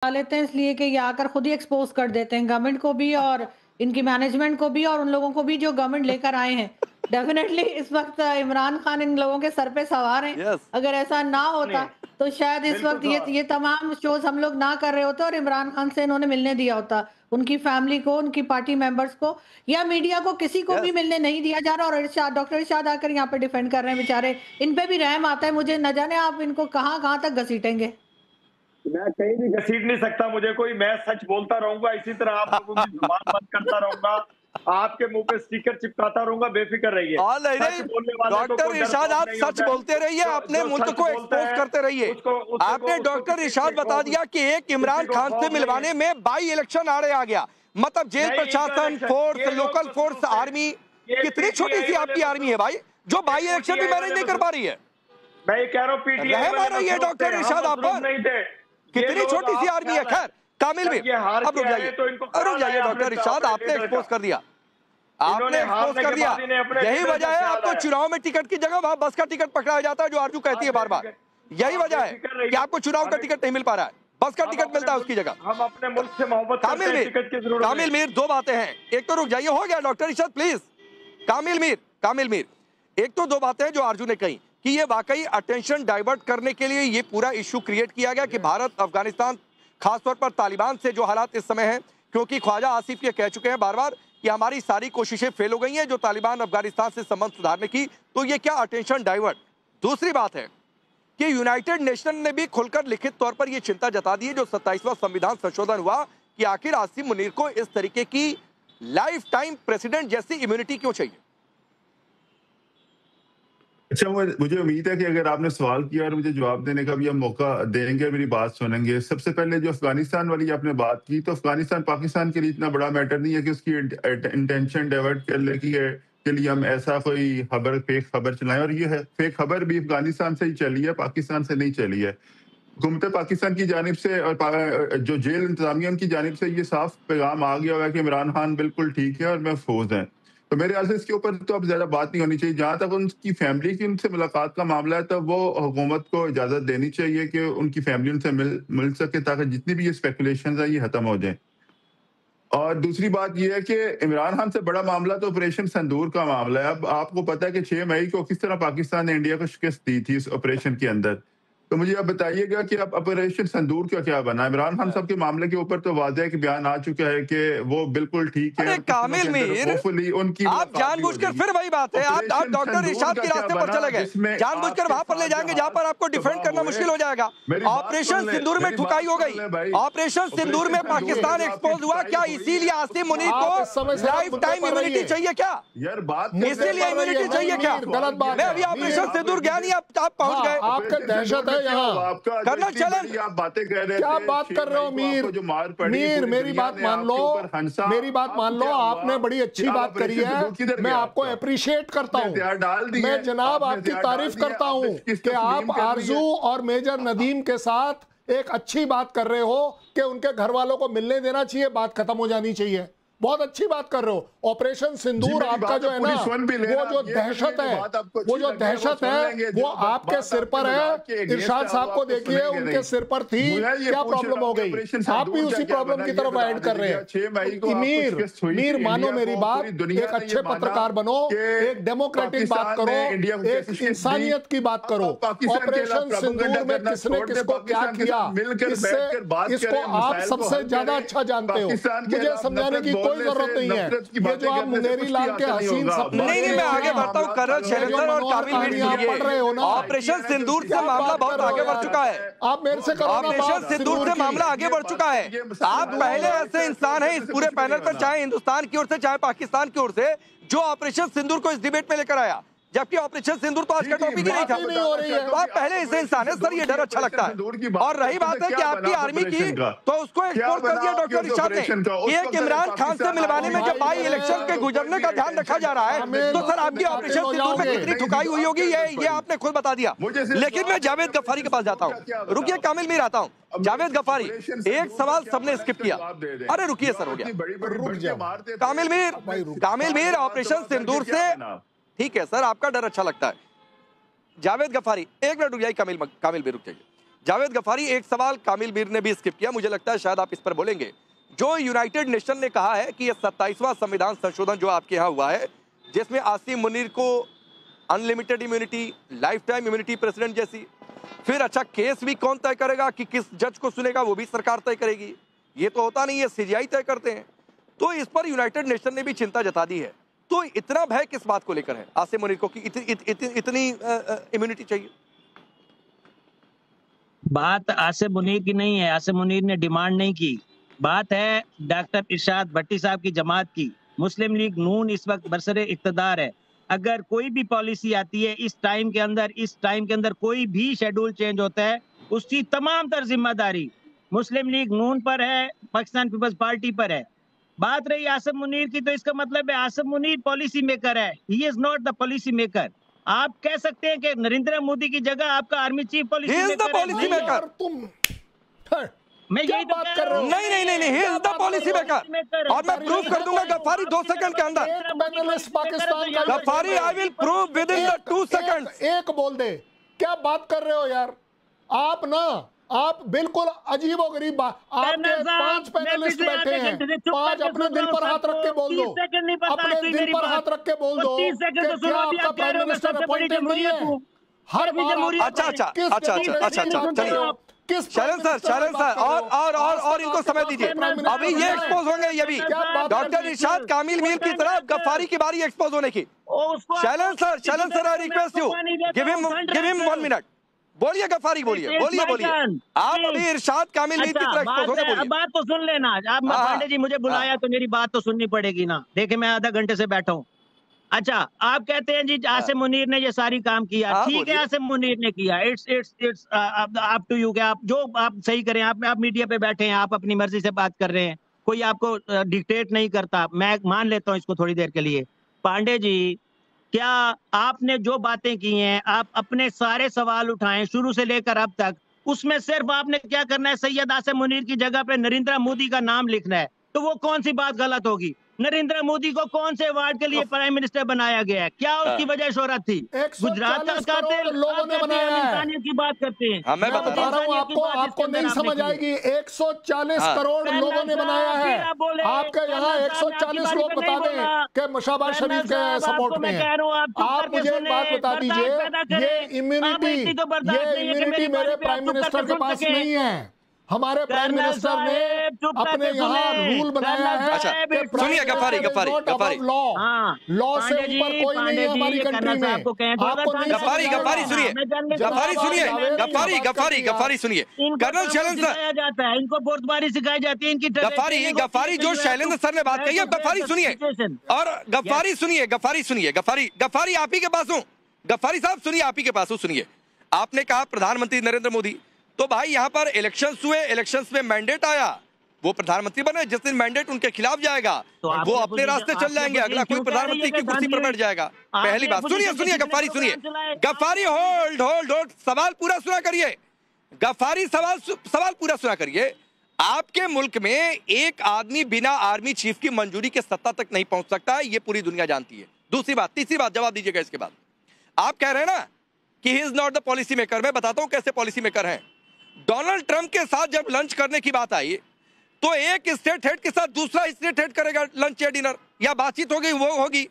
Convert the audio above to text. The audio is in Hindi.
लेते हैं इसलिए कि ये आकर खुद ही एक्सपोज कर देते हैं गवर्नमेंट को भी और इनकी मैनेजमेंट को भी और उन लोगों को भी जो गवर्नमेंट लेकर आए हैं। डेफिनेटली इस वक्त इमरान खान इन लोगों के सर पे सवार हैं। यस। अगर ऐसा ना होता नहीं, तो शायद इस बिल्कुल वक्त सवाल। ये तमाम शोज हम लोग ना कर रहे होते और इमरान खान से इन्होंने मिलने दिया होता उनकी फैमिली को, उनकी पार्टी मेंबर्स को या मीडिया को, किसी को भी यस। मिलने नहीं दिया जा रहा। और इरशाद, डॉक्टर इरशाद आकर यहाँ पे डिफेंड कर रहे हैं बेचारे। इन पे भी रहम आता है मुझे, न जाने आप इनको कहाँ कहाँ तक घसीटेंगे। मैं कहीं भी घसीट नहीं सकता मुझे कोई, मैं सच बोलता रहूंगा, इसी तरह आप लोगों की जुबान बंद करता रहूंगा, आपके मुंह पे स्टिकर चिपकाता रहूंगा, बेफिक्र रहिए। और नहीं सच नहीं, बोलने वाले को डॉक्टर कोई डर इरशाद खौफ आप नहीं सच होता है। बोलते रहिए, अपने जो मुल्क सच को बोलता एक्सपोज है करते रहिए। आपने डॉक्टर इरशाद बता दिया कि एक इमरान को खान खौफ से नहीं मिलवाने है। में बाई इलेक्शन आड़े आ गया, मतलब जेल नहीं, प्रशासन, इलेक्शन, फोर्स, ये लोग लोकल तो फोर्स, शुरू से- आर्मी, ये कितनी छोटी सी PTI आपकी वाले आर्मी है भाई, जो बाई इलेक्शन भी PTI मैनेज वाले नहीं कर पा रही है। मैं ये कह रहा हूँ PTI रहम आ वाले रही है मसरूफ डॉक्टर थे, हम इरशाद आप मसरूफ पर। नहीं थे। ये कितनी लोग छोटी सी आप आर्मी है। ख्याल खैर कामिल जब मीर, ये हार अब रुक के आए जाइए, तो इनको रुक ख्याल जाइए आया डॉक्टर अपने इरशाद, आपने लीडर एक्सपोज का। कर दिया, आपने इन्होंने एक्सपोज हारने कर के दिया। बाद इन्हें अपने यही लीडर का वजह है ख्याल आपको आया। चुनाव में टिकट की जगह वहां बस का टिकट पकड़ाया जाता है, जो आरजू कहती है बार बार। यही वजह है कि आपको चुनाव का टिकट नहीं मिल पा रहा है, बस का टिकट मिलता है उसकी जगह। हम अपने मुल्क से मोहब्बत करते हैं, टिकट की जरूरत कामिल मीर, दो बातें हैं। एक तो रुक जाइए, हो गया डॉक्टर इरशाद प्लीज। कामिल मीर, एक तो दो बातें हैं जो आरजू ने कही कि ये वाकई अटेंशन डाइवर्ट करने के लिए ये पूरा इश्यू क्रिएट किया गया कि भारत अफगानिस्तान, खासतौर पर तालिबान से जो हालात इस समय हैं, क्योंकि ख्वाजा आसिफ ये कह चुके हैं बार बार कि हमारी सारी कोशिशें फेल हो गई हैं जो तालिबान अफगानिस्तान से संबंध सुधारने की, तो ये क्या अटेंशन डाइवर्ट। दूसरी बात है कि यूनाइटेड नेशन ने भी खुलकर लिखित तौर पर यह चिंता जता दी है जो 27वां संविधान संशोधन हुआ कि आखिर आसिम मुनीर को इस तरीके की लाइफ टाइम प्रेसिडेंट जैसी इम्यूनिटी क्यों चाहिए। अच्छा, मुझे उम्मीद है कि अगर आपने सवाल किया और मुझे जवाब देने का भी हम मौका देंगे, मेरी बात सुनेंगे। सबसे पहले जो अफगानिस्तान वाली आपने बात की, तो अफगानिस्तान पाकिस्तान के लिए इतना बड़ा मैटर नहीं है कि उसकी इंटेंशन डाइवर्ट करने की है के लिए हम ऐसा कोई फेक खबर चलाएं। और ये है फेक खबर भी अफगानिस्तान से ही चली है, पाकिस्तान से नहीं चली है। हुकूमत पाकिस्तान की जानिब से और जो जेल इंतजामिया की जानिब से ये साफ पैगाम आ गया हुआ है कि इमरान खान बिल्कुल ठीक है और महफूज हैं। तो मेरे ख्याल से इसके ऊपर तो अब ज्यादा बात नहीं होनी चाहिए। जहां तक उनकी फैमिली की उनसे मुलाकात का मामला है, तो वो हुकूमत को इजाजत देनी चाहिए कि उनकी फैमिली उनसे मिल सके, ताकि जितनी भी ये स्पेकुलेशन है ये खत्म हो जाए। और दूसरी बात यह है कि इमरान खान से बड़ा मामला तो ऑपरेशन सिंदूर का मामला है। अब आपको पता है कि 6 मई को किस तरह पाकिस्तान ने इंडिया को शिकस्त दी थी इस ऑपरेशन के अंदर। तो मुझे अब बताइएगा कि अब ऑपरेशन सिंदूर का क्या बना। इमरान खान साहब के मामले के ऊपर तो वाज़ेह कि बयान आ चुका है कि वो बिल्कुल ठीक है। अरे कामिल मीर, उनकी आप जानबूझकर फिर वही बात है, आप डॉक्टर इरशाद के रास्ते पर चले गए, जानबूझकर वहां पर ले जाएंगे जहां पर आपको डिफेंड करना मुश्किल हो जाएगा। ऑपरेशन सिंदूर में ठुकाई हो गई, ऑपरेशन सिंदूर में पाकिस्तान एक्सपोज हुआ, क्या इसीलिए आसिम मुनीर को लाइफ टाइम इम्यूनिटी चाहिए क्या? यार बात इसीलिए इम्यूनिटी चाहिए क्या? मैं अभी ऑपरेशन सिंदूर गया नहीं, आप पहुंच गए। आपका दहशत है यहाँ। कर्नल चलन, आप बातें कह रहे क्या बात कर रहे हो मीर? मीर मेरी बात मान लो, मेरी बात मान लो। आपने बड़ी अच्छी बात करी है, मैं आपको अप्रिशिएट करता हूँ। मैं जनाब आपकी तारीफ करता हूँ कि आप आरजू और मेजर नदीम के साथ एक अच्छी बात कर रहे हो कि उनके घर वालों को मिलने देना चाहिए, बात खत्म हो जानी चाहिए। बहुत अच्छी बात कर रहे हो। ऑपरेशन सिंदूर आपका जो है ना, वो जो दहशत है, वो जो दहशत है वो आपके सिर पर है। इरशाद साहब को देखिए, उनके सिर पर थी, क्या प्रॉब्लम हो गई? आप भी उसी प्रॉब्लम की तरफ ऐड कर रहे हैं। मीर मानो मेरी बात, एक अच्छे पत्रकार बनो, एक डेमोक्रेटिक बात करो, एक इंसानियत की बात करो। ऑपरेशन सिंदूर में किसने किसको क्या किया, इसको आप सबसे ज्यादा अच्छा जानते हो। मुझे समझाने की कोई जरूरत नहीं है। ये जो आप मुंगेरी लाल के हसीन सपने, नहीं मैं आगे बढ़ता हूँ। कर्नल शैलेंद्र और कामिल मीर पढ़ रहे हो ना, ऑपरेशन सिंदूर से मामला बहुत आगे बढ़ चुका है। आप मेरे से करो ना ऑपरेशन सिंदूर से मामला आगे बढ़ चुका है। आप पहले ऐसे इंसान हैं इस पूरे पैनल पर, चाहे हिंदुस्तान की ओर से चाहे पाकिस्तान की ओर से, जो ऑपरेशन सिंदूर को इस डिबेट में लेकर आया, जबकि ऑपरेशन सिंदूर तो आज का टॉपिक ही नहीं था। तो आप पहले ऐसे इंसान है सर, ये डर अच्छा लगता है। और रही बात है कि आपकी आर्मी की, तो उसको एक्सपोर्ट कर दिया डॉक्टर इरशाद ने कि एक इमरान खान से मिलवाने में जब बाई इलेक्शन के गुजरने का ध्यान रखा जा रहा है, तो सर आपकी ऑपरेशन सिंदूर में कितनी ठुकाई हुई होगी ये आपने खुद बता दिया। लेकिन मैं जावेद गफ्फारी के पास जाता हूँ। रुकिए कामिल मीर, आता हूँ। जावेद गफ्फारी, एक सवाल सबने स्किप किया। अरे रुकिए सर, हो गया। कामिल मीर, ऑपरेशन सिंदूर से ठीक है सर, आपका डर अच्छा लगता है। जावेद गफ्फारी, एक मिनट रुक जाइए। कामिल भी रुक जाइए। जावेद गफारी, एक सवाल कामिल मीर ने भी स्किप किया, मुझे लगता है शायद आप इस पर बोलेंगे। जो यूनाइटेड नेशन ने कहा है कि यह 27वां संविधान संशोधन जो आपके यहाँ हुआ है, जिसमें आसिम मुनीर को unlimited immunity, life time immunity president जैसी, फिर अच्छा केस भी कौन तय करेगा कि किस जज को सुनेगा, वो भी सरकार तय करेगी। ये तो होता नहीं है, सीजीआई तय करते हैं। तो इस पर यूनाइटेड नेशन ने भी चिंता जता दी है। तो इतना भय किस बात को लेकर है आसिम मुनीर को कि इतनी इम्यूनिटी चाहिए? बात आसिम मुनीर की नहीं है, आसिम मुनीर ने डिमांड नहीं की। बात है डॉक्टर इरशाद भट्टी साहब की जमात की। मुस्लिम लीग नून इस वक्त बरसरे इक़्तिदार है। अगर कोई भी पॉलिसी आती है इस टाइम के अंदर कोई भी शेड्यूल चेंज होता है, उसकी तमाम तर जिम्मेदारी मुस्लिम लीग नून पर है, पाकिस्तान पीपल्स पार्टी पर है। बात रही आसिम मुनीर की, तो इसका मतलब है आसिम मुनीर पॉलिसी मेकर है, he is not the policy maker. आप कह सकते हैं कि नरेंद्र मोदी की जगह आपका आर्मी चीफ पॉलिसी मेकर। तुम मैं यही बात कर रहा हूँ। नहीं, he is the policy maker, और मैं प्रूव कर दूंगा गफारी 2 सेकंड के अंदर। पाकिस्तान का Ghaffari, I will prove within 2 seconds. एक बोल दे, क्या बात कर रहे हो यार आप बिल्कुल अजीबोगरीब बात। आपके 5 पैनलिस्ट बैठे हैं, 5 अपने दिल पर हाथ रख के बोल दो, अपने दिल पर हाथ रक के बोल दो कि क्या आपका प्राइम मिनिस्टर अपॉइंटेड नहीं है? हर बार अच्छा, चलिए शैलेंद्र सर और इनको समय दीजिए। अभी ये एक्सपोज होंगे, ये भी डॉक्टर इरशाद कामिल मीर की तरफ गफारी की बारी एक्सपोज होने की। Shailendra sir I request you, give him 1 minute. बोलिए गफारी, बोलिए। आप अभी इरशाद कामिल मीर की तरफ एक्सपोज होंगे, बोलिए। बात तो सुन लेना। आप पांडे जी मुझे बुलाया तो मेरी बात तो सुननी पड़ेगी ना। देखिए मैं आधा घंटे से बैठा हूँ। अच्छा, आप कहते हैं जी आसिम मुनीर ने ये सारी काम किया, ठीक है आसिम मुनीर ने किया, इट्स अप टू यू, आप जो आप सही करें। आप मीडिया पे बैठे हैं, आप अपनी मर्जी से बात कर रहे हैं, कोई आपको डिक्टेट नहीं करता, मैं मान लेता हूं इसको थोड़ी देर के लिए। पांडे जी, क्या आपने जो बातें की हैं, आप अपने सारे सवाल उठाएं शुरू से लेकर अब तक, उसमें सिर्फ आपने क्या करना है, सैयद आसिम मुनीर की जगह पे नरेंद्र मोदी का नाम लिखना है। तो वो कौन सी बात गलत होगी? नरेंद्र मोदी को कौन से अवार्ड के लिए प्राइम मिनिस्टर बनाया गया है? क्या उसकी वजह शोहरत थी? गुजरात का लोगों ने बनाया है। इंसानियत की बात करते हैं। मैं बता रहा हूँ आपको नहीं समझ आएगी। 140 करोड़ लोगों ने बनाया है। आपके यहाँ 140 लोग बता दें कि शहबाज शरीफ के सपोर्ट में है। आप मुझे एक बात बता दीजिए, ये इम्यूनिटी मेरे प्राइम मिनिस्टर के पास नहीं है। हमारे प्राइम मिनिस्टर ने अपने यहाँ रूल बनाया है। अच्छा, सुनिए गफारी लॉ से ऊपर कोई नहीं है हमारी कंट्री में। आपको नहीं गफारी सुनिए। कर्नल शैलेंद्र सर जाता है, इनको बोर्डबारी सिखाई जाती है, इनकी गफारी जो शैलेंद्र सर ने बात कही है, गफारी सुनिए। और गफारी आप ही के पास हूँ। गफारी साहब सुनिए, आप ही के पास हूँ, सुनिए। आपने कहा प्रधानमंत्री नरेंद्र मोदी, तो भाई यहाँ पर इलेक्शंस हुए, इलेक्शंस में मैंडेट आया, वो प्रधानमंत्री बने। जिस दिन मैंडेट उनके खिलाफ जाएगा तो वो अपने रास्ते चल जाएंगे, अगला कोई प्रधानमंत्री की कुर्सी पर बैठ जाएगा। पहली बात सुनिए गफारी, सुनिए गफारी, होल्ड, सवाल पूरा सुना करिए गफारी, सवाल पूरा सुना करिए। आपके मुल्क में एक आदमी बिना आर्मी चीफ की मंजूरी के सत्ता तक नहीं पहुंच सकता है, ये पूरी दुनिया जानती है। तीसरी बात जवाब दीजिएगा इसके बाद। आप कह रहे हैं ना कि he is not the policy maker. मैं बताता हूं कैसे पॉलिसी मेकर हैं। डोनाल्ड ट्रंप के साथ जब लंच करने की बात आई तो एक स्टेट हेड के साथ दूसरा स्टेट हेड करेगा लंच या डिनर या बातचीत होगी, वो होगी।